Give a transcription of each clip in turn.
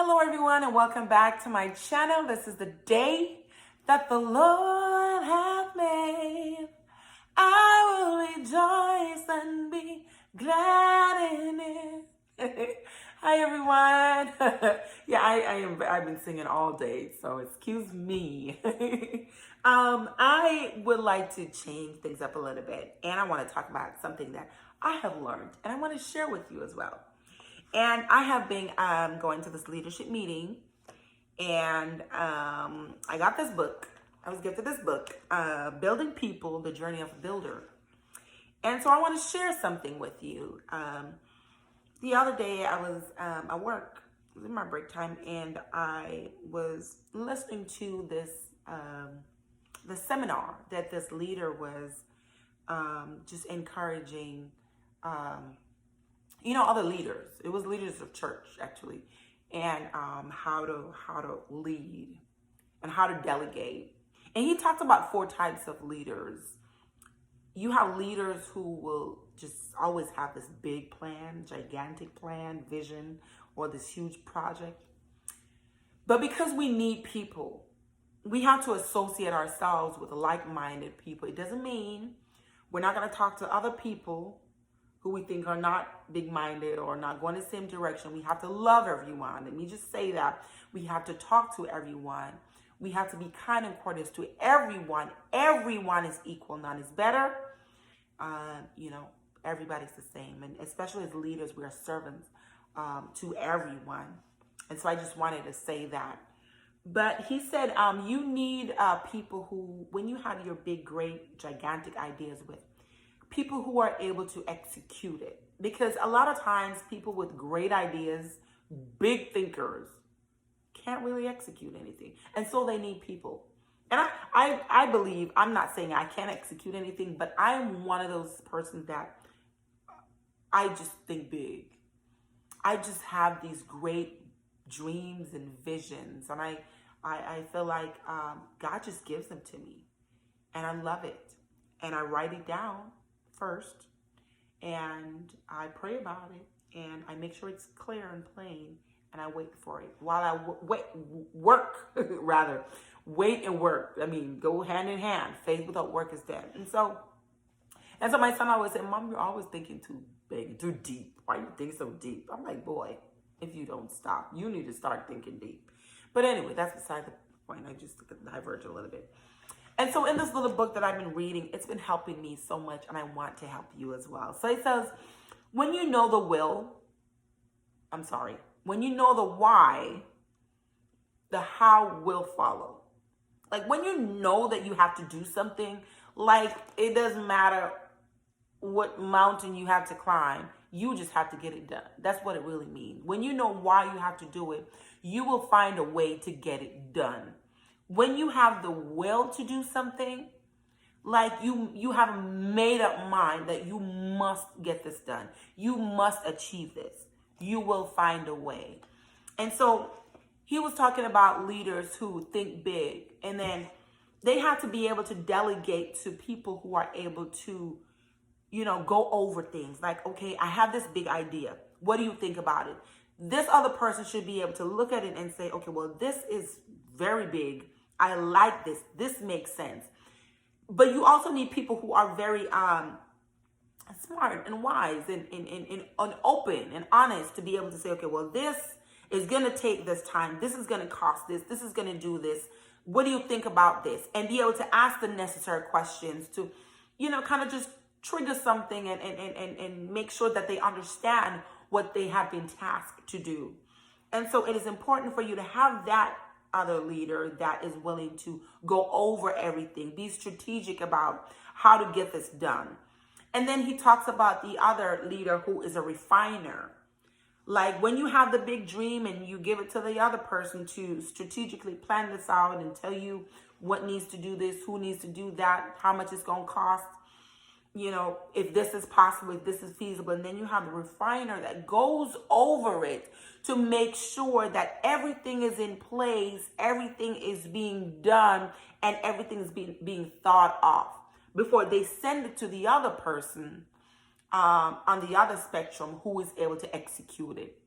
Hello, everyone, and welcome back to my channel. This is the day that the Lord hath made. I will rejoice and be glad in it. Hi, everyone. Yeah, I've been singing all day, so excuse me. I would like to change things up a little bit, and I want to talk about something that I have learned, and I want to share with you as well. And I have been going to this leadership meeting, and I got this book. I was gifted this book, Building People, The Journey of a Builder. And so I want to share something with you. The other day I was at work, it was in my break time, and I was listening to this the seminar that this leader was just encouraging other leaders. It was leaders of church, actually, and how to lead and how to delegate. And he talked about 4 types of leaders. You have leaders who will just always have this big plan, gigantic plan, vision, or this huge project. But because we need people, we have to associate ourselves with like-minded people. It doesn't mean we're not going to talk to other people who we think are not big-minded or not going the same direction. We have to love everyone. Let me just say that. We have to talk to everyone. We have to be kind and courteous to everyone. Everyone is equal. None is better. Everybody's the same. And especially as leaders, we are servants to everyone. And so I just wanted to say that. But he said you need people who, when you have your big, great, gigantic ideas with, people who are able to execute it. Because a lot of times people with great ideas, big thinkers, can't really execute anything. And so they need people. And I believe, I'm not saying I can't execute anything, but I'm one of those persons that I just think big. I just have these great dreams and visions. And I feel like God just gives them to me. And I love it. And I write it down first, and I pray about it, and I make sure it's clear and plain, and I wait for it while I wait and work. I mean, go hand in hand. Faith without work is dead. And so my son always said, "Mom, you're always thinking too big, too deep. Why do you think so deep?" I'm like, boy, if you don't stop, you need to start thinking deep. But anyway, that's beside the point. I just diverge a little bit. And so in this little book that I've been reading, it's been helping me so much, and I want to help you as well. So it says, when you know the why, the how will follow. Like when you know that you have to do something, like it doesn't matter what mountain you have to climb, you just have to get it done. That's what it really means. When you know why you have to do it, you will find a way to get it done. When you have the will to do something, like you have a made up mind that you must get this done. You must achieve this. You will find a way. And so he was talking about leaders who think big, and then they have to be able to delegate to people who are able to, go over things. Like, okay, I have this big idea. What do you think about it? This other person should be able to look at it and say, okay, well, this is very big. I like this. This makes sense. But you also need people who are very smart and wise and open and honest to be able to say, okay, well, this is going to take this time. This is going to cost this. This is going to do this. What do you think about this? And be able to ask the necessary questions to, kind of just trigger something and make sure that they understand what they have been tasked to do. And so it is important for you to have that other leader that is willing to go over everything, be strategic about how to get this done. And then he talks about the other leader who is a refiner. Like when you have the big dream and you give it to the other person to strategically plan this out and tell you what needs to do this, who needs to do that, how much it's going to cost, if this is possible, if this is feasible. And then you have the refiner that goes over it to make sure that everything is in place, everything is being done, and everything is being thought of before they send it to the other person on the other spectrum who is able to execute it.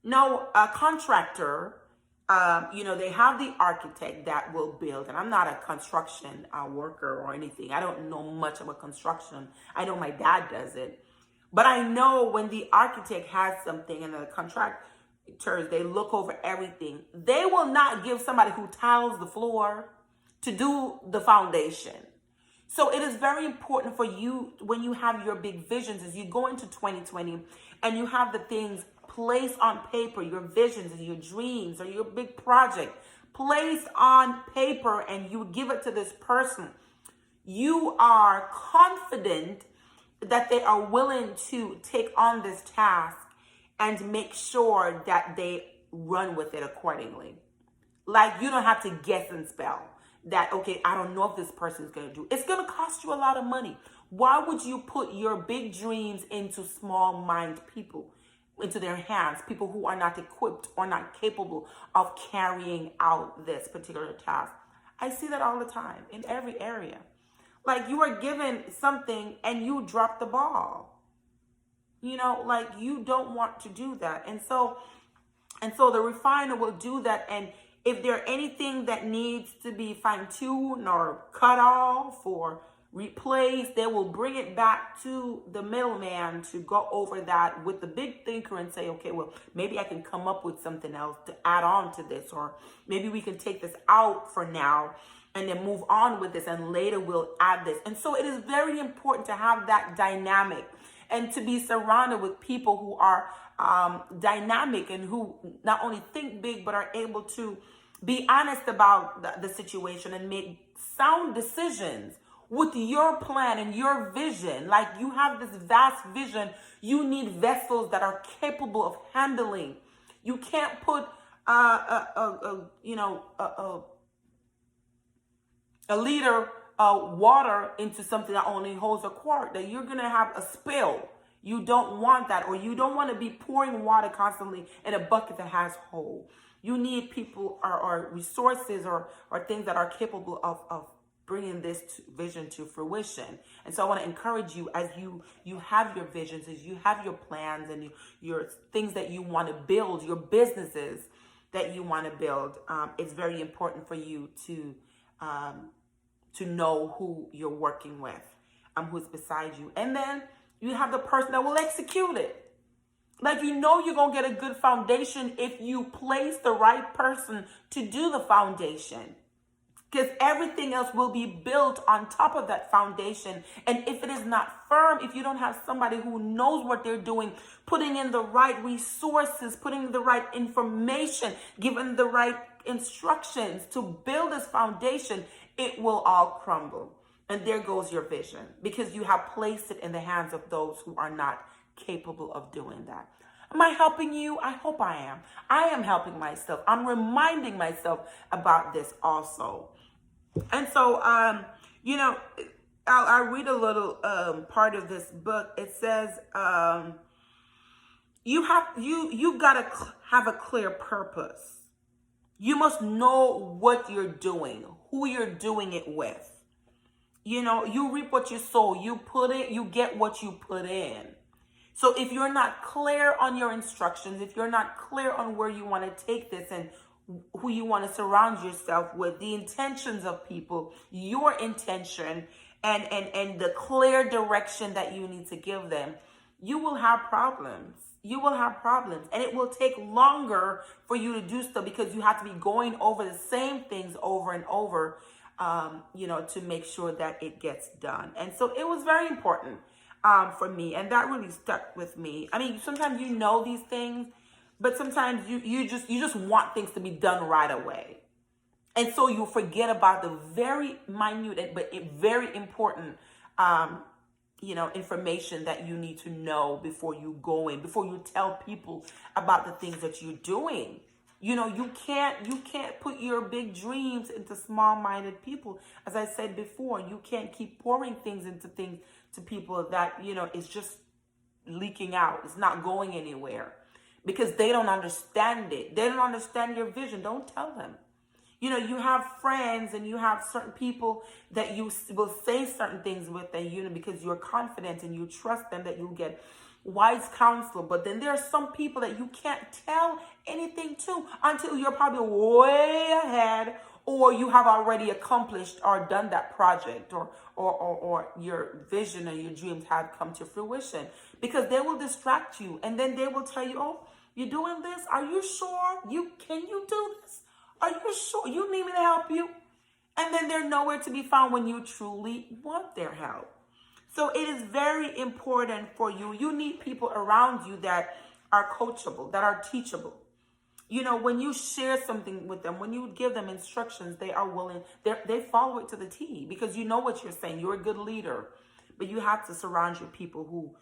No, a contractor, they have the architect that will build. And I'm not a construction worker or anything. I don't know much about construction. I know my dad does it. But I know when the architect has something and the contractors, they look over everything. They will not give somebody who tiles the floor to do the foundation. So it is very important for you when you have your big visions as you go into 2020 and you have the things placed on paper, your visions and your dreams or your big project placed on paper, and you give it to this person. You are confident that they are willing to take on this task and make sure that they run with it accordingly. Like, you don't have to guess and spell that, okay, I don't know if this person is going to do. It's going to cost you a lot of money. Why would you put your big dreams into small mind people, into their hands, people who are not equipped or not capable of carrying out this particular task? I see that all the time in every area. Like, you are given something and you drop the ball. Like, you don't want to do that. And so the refiner will do that. And if there anything that needs to be fine-tuned or cut off or replaced, they will bring it back to the middleman to go over that with the big thinker and say, okay, well, maybe I can come up with something else to add on to this, or maybe we can take this out for now and then move on with this, and later we'll add this. And so it is very important to have that dynamic and to be surrounded with people who are dynamic and who not only think big, but are able to be honest about the situation and make sound decisions with your plan and your vision. Like, you have this vast vision. You need vessels that are capable of handling. You can't put a liter of water into something that only holds a quart. That you're going to have a spill. You don't want that. Or you don't want to be pouring water constantly in a bucket that has hole. You need people or resources or things that are capable of bringing this vision to fruition. And so I want to encourage you, as you have your visions, as you have your plans and your things that you want to build, your businesses that you want to build. It's very important for you to know who you're working with, who's beside you. And then you have the person that will execute it. Like, you're going to get a good foundation if you place the right person to do the foundation. Because everything else will be built on top of that foundation. And if it is not firm, if you don't have somebody who knows what they're doing, putting in the right resources, putting in the right information, giving the right instructions to build this foundation, it will all crumble. And there goes your vision, because you have placed it in the hands of those who are not capable of doing that. Am I helping you? I hope I am. I am helping myself. I'm reminding myself about this also. And so, I'll read a little part of this book. It says, you've got to have a clear purpose. You must know what you're doing, who you're doing it with. You reap what you sow. You get what you put in. So if you're not clear on your instructions, if you're not clear on where you want to take this and who you want to surround yourself with, the intentions of people, your intention, and the clear direction that you need to give them, you will have problems. You will have problems. And it will take longer for you to do so, because you have to be going over the same things over and over, to make sure that it gets done. And so it was very important for me. And that really stuck with me. I mean, sometimes you know these things, but sometimes you just want things to be done right away. And so you forget about the very minute but very important information that you need to know before you go in, before you tell people about the things that you're doing. You can't put your big dreams into small-minded people. As I said before, you can't keep pouring things to people that, is just leaking out. It's not going anywhere, because they don't understand it. They don't understand your vision. Don't tell them. You have friends and you have certain people that you will say certain things with, and because you're confident and you trust them that you'll get wise counsel. But then there are some people that you can't tell anything to until you're probably way ahead, or you have already accomplished or done that project, or your vision or your dreams have come to fruition, because they will distract you, and then they will tell you, oh, you're doing this? Are you sure? Can you do this? Are you sure? You need me to help you? And then they're nowhere to be found when you truly want their help. So it is very important for you. You need people around you that are coachable, that are teachable. You know, when you share something with them, when you give them instructions, they are willing, they follow it to the T, because you know what you're saying. You're a good leader, but you have to surround your people who,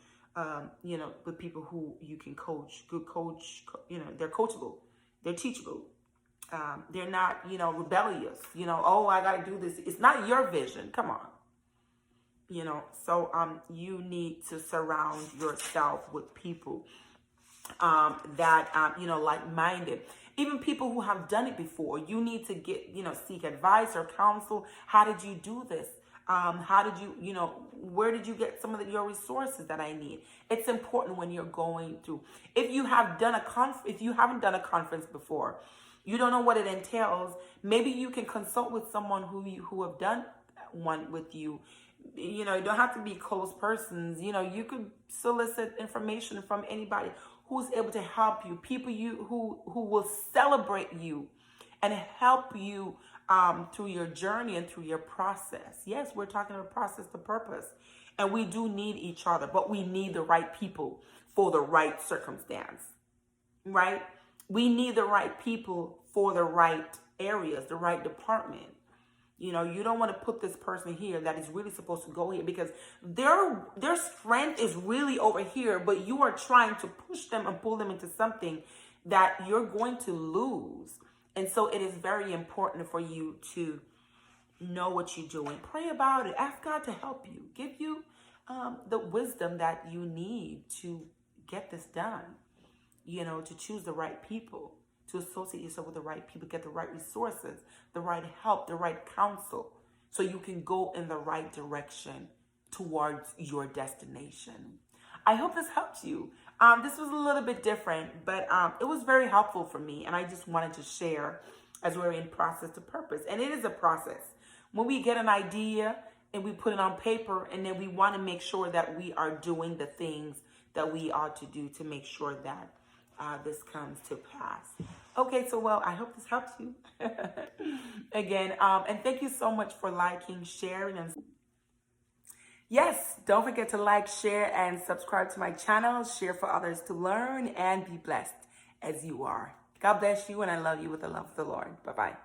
with people who you can coach, good coach, they're coachable, they're teachable. They're not, rebellious, oh, I got to do this. It's not your vision. Come on. So you need to surround yourself with people that, like-minded. Even people who have done it before. You need to get, seek advice or counsel. How did you do this? How did you, where did you get some of your resources that I need? It's important when you're going through. If you have done if you haven't done a conference before, you don't know what it entails. Maybe you can consult with someone who have done one with you. You don't have to be close persons. You could solicit information from anybody who's able to help you. People who will celebrate you and help you through your journey and through your process. Yes, we're talking about process to purpose. And we do need each other, but we need the right people for the right circumstance, right? We need the right people for the right areas, the right department. You don't want to put this person here that is really supposed to go here, because their strength is really over here, but you are trying to push them and pull them into something that you're going to lose. And so it is very important for you to know what you're doing. Pray about it. Ask God to help you. Give you the wisdom that you need to get this done. To choose the right people, to associate yourself with the right people, get the right resources, the right help, the right counsel, so you can go in the right direction towards your destination. I hope this helps you. This was a little bit different, but it was very helpful for me, and I just wanted to share as we're in process to purpose. And it is a process. When we get an idea and we put it on paper, and then we want to make sure that we are doing the things that we ought to do to make sure that this comes to pass. Okay, so I hope this helps you. Again, and thank you so much for liking, sharing, and yes, don't forget to like, share, and subscribe to my channel. Share for others to learn, and be blessed as you are. God bless you, and I love you with the love of the Lord. Bye-bye.